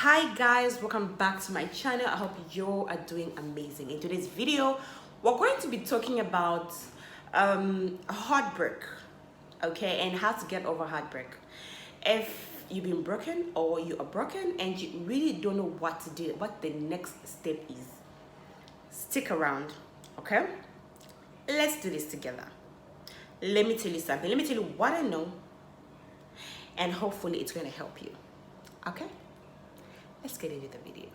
Hi guys, welcome back to my channel. I hope you are doing amazing. In today's video, we're going to be talking about heartbreak, okay, and how to get over heartbreak. If you've been broken or you are broken and you really don't know what to do, what the next step is, stick around, okay? Let's do this together. Let me tell you something. Let me tell you what I know, and hopefully it's going to help you, okay? Let's get into the video.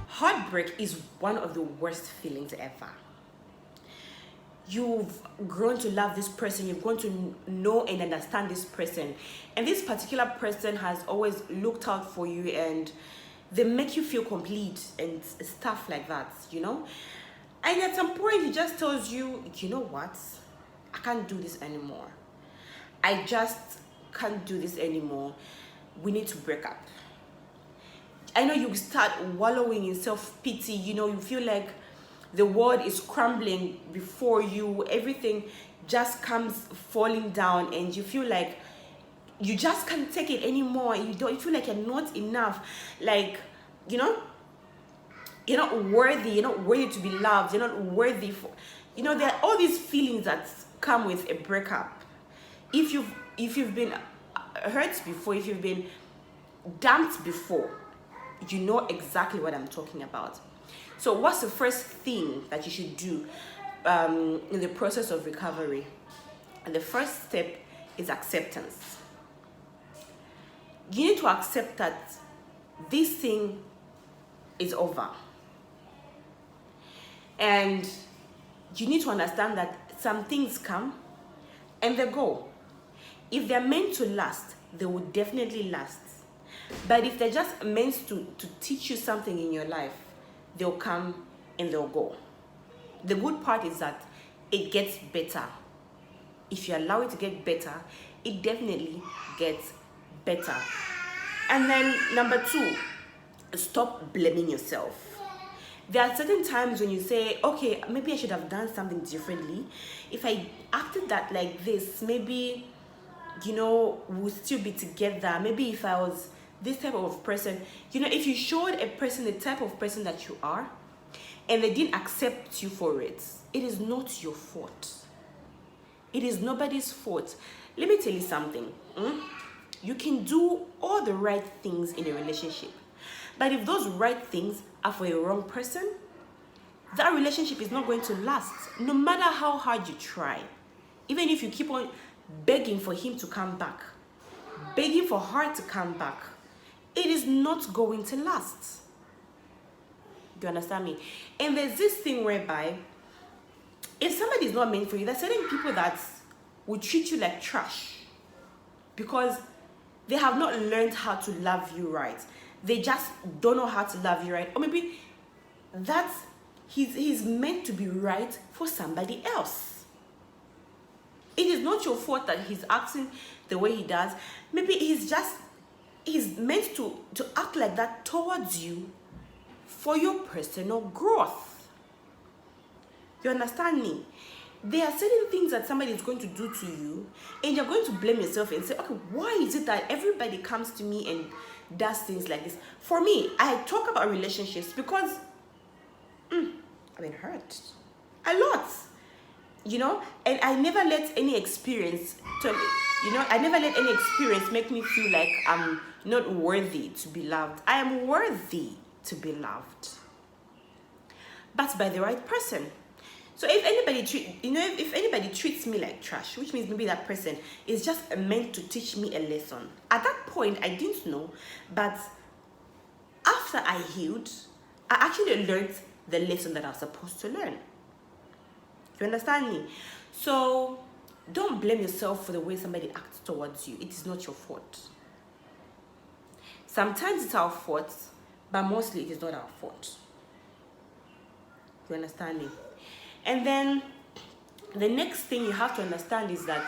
Heartbreak is one of the worst feelings ever. You've grown to love this person, you've grown to know and understand this person, and this particular person has always looked out for you and they make you feel complete and stuff like that, you know? And at some point he just tells you, you know what? I can't do this anymore. I just can't do this anymore. We need to break up. I know you start wallowing in self-pity. You know, you feel like the world is crumbling before you. Everything just comes falling down and you feel like you just can't take it anymore. You feel like you're not enough. Like, you know, you're not worthy. You're not worthy to be loved. You're not worthy for, you know, there are all these feelings that come with a breakup. If you've been hurt before, if you've been dumped before, you know exactly what I'm talking about. So what's the first thing that you should do in the process of recovery? And the first step is acceptance. You need to accept that this thing is over, and you need to understand that some things come and they go. If they're meant to last, they will definitely last. But if they're just meant to teach you something in your life, they'll come and they'll go. The good part is that it gets better. If you allow it to get better, it definitely gets better. And then number two, stop blaming yourself. There are certain times when you say, okay, maybe I should have done something differently. If I acted that like this, maybe, you know, we'll still be together. Maybe if I was this type of person, you know, if you showed a person the type of person that you are and they didn't accept you for it, it is not your fault. It is nobody's fault. Let me tell you something. You can do all the right things in a relationship. But if those right things are for a wrong person, that relationship is not going to last, no matter how hard you try. Even if you keep on begging for him to come back, begging for her to come back, it is not going to last. Do you understand me? And there's this thing whereby if somebody is not meant for you, there's certain people that will treat you like trash because they have not learned how to love you right. They just don't know how to love you right. Or maybe that's he's meant to be right for somebody else. It is not your fault that he's acting the way he does. Maybe he's meant to act like that towards you for your personal growth. You understand me? There are certain things that somebody is going to do to you and you're going to blame yourself and say, okay, why is it that everybody comes to me and does things like this? For me, I talk about relationships because I've been hurt a lot, you know, and I never let any experience make me feel like I'm not worthy to be loved. I am worthy to be loved, but by the right person. So if anybody treats me like trash, which means maybe that person is just meant to teach me a lesson. At that point, I didn't know, but after I healed, I actually learned the lesson that I was supposed to learn. You understand me? So don't blame yourself for the way somebody acts towards you. It is not your fault. Sometimes it's our fault, but mostly it is not our fault. You understand me? And then the next thing you have to understand is that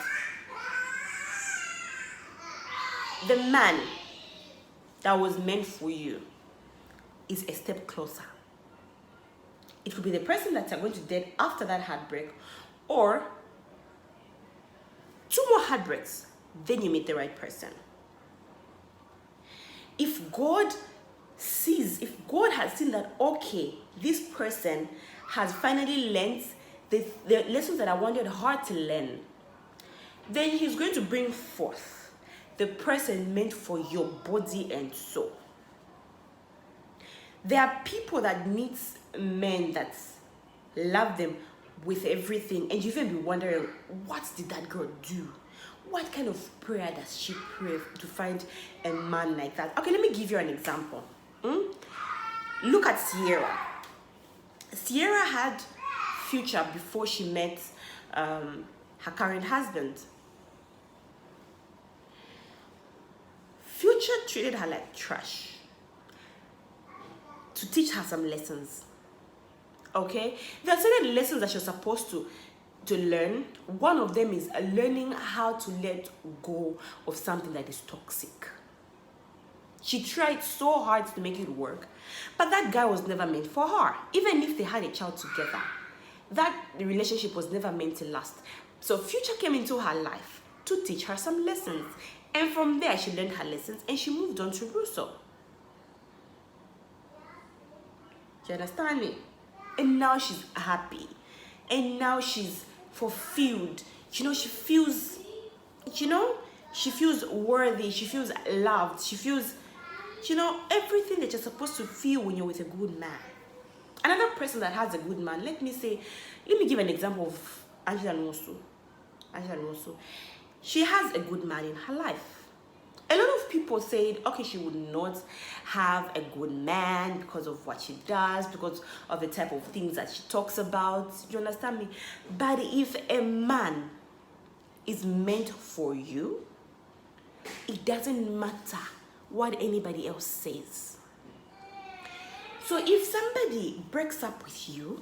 the man that was meant for you is a step closer. It could be the person that you're going to date after that heartbreak, or 2 more heartbreaks, then you meet the right person. If God has seen that, okay, this person has finally learned the lessons that I wanted her to learn, then he's going to bring forth the person meant for your body and soul. There are people that meet men that love them with everything, and you even be wondering, what did that girl do? What kind of prayer does she pray to find a man like that? Okay, let me give you an example. Look at Sierra. Sierra had Future before she met her current husband. Future treated her like trash to teach her some lessons. Okay, there are certain lessons that you're supposed to learn. One of them is learning how to let go of something that is toxic. She tried so hard to make it work, but that guy was never meant for her. Even if they had a child together, that relationship was never meant to last. So Future came into her life to teach her some lessons, and from there she learned her lessons and she moved on to Russell. You understand me? And now she's happy, and now she's fulfilled. She feels worthy, she feels loved, she feels everything that you're supposed to feel when you're with a good man. Another person that has a good man, let me give an example of Angela Nwosu. She has a good man in her life. A lot of people said, okay, she would not have a good man because of what she does, because of the type of things that she talks about. You understand me? But if a man is meant for you, it doesn't matter what anybody else says. So if somebody breaks up with you,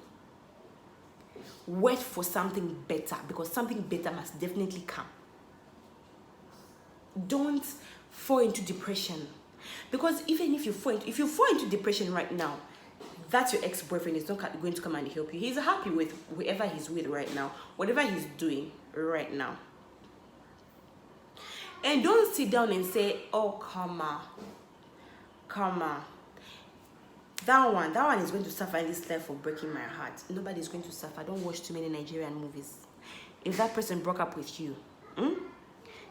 wait for something better, because something better must definitely come. Don't fall into depression, because even if you fall into depression right now, that's your ex-boyfriend is not going to come and help you. He's happy with whoever he's with right now, whatever he's doing right now. And don't sit down and say, oh, come on, that one is going to suffer in this life for breaking my heart. Nobody's going to suffer. Don't watch too many Nigerian movies. If that person broke up with you,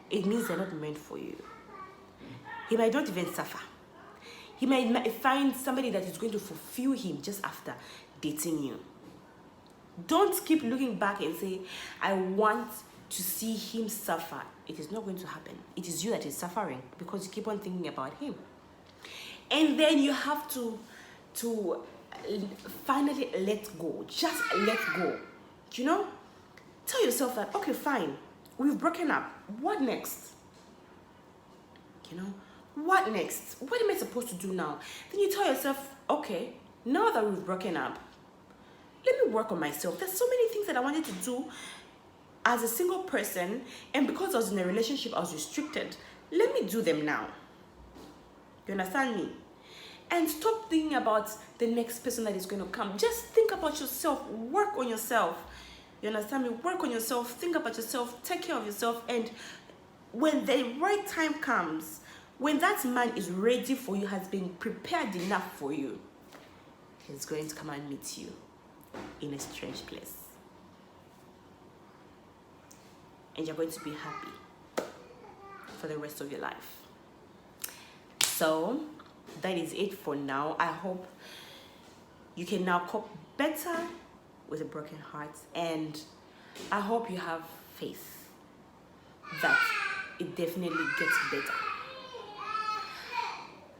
it means they're not meant for you. He might not even suffer. He might find somebody that is going to fulfill him just after dating you. Don't keep looking back and say, I want to see him suffer. It is not going to happen. It is you that is suffering because you keep on thinking about him. And then you have to finally let go. Just let go. Tell yourself that, okay, fine, we've broken up. What next? What next? What am I supposed to do now? Then you tell yourself, okay, now that we've broken up, let me work on myself. There's so many things that I wanted to do as a single person, and because I was in a relationship, I was restricted. Let me do them now. You understand me? And stop thinking about the next person that is going to come. Just think about yourself. Work on yourself. You understand me? Work on yourself. Think about yourself. Take care of yourself. And when the right time comes, when that man is ready for you, has been prepared enough for you, he's going to come and meet you in a strange place. And you're going to be happy for the rest of your life. So that is it for now. I hope you can now cope better with a broken heart, and I hope you have faith that it definitely gets better.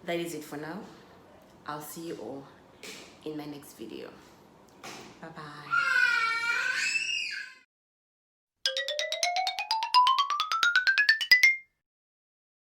That is it for now. I'll see you all in my next video. Bye bye.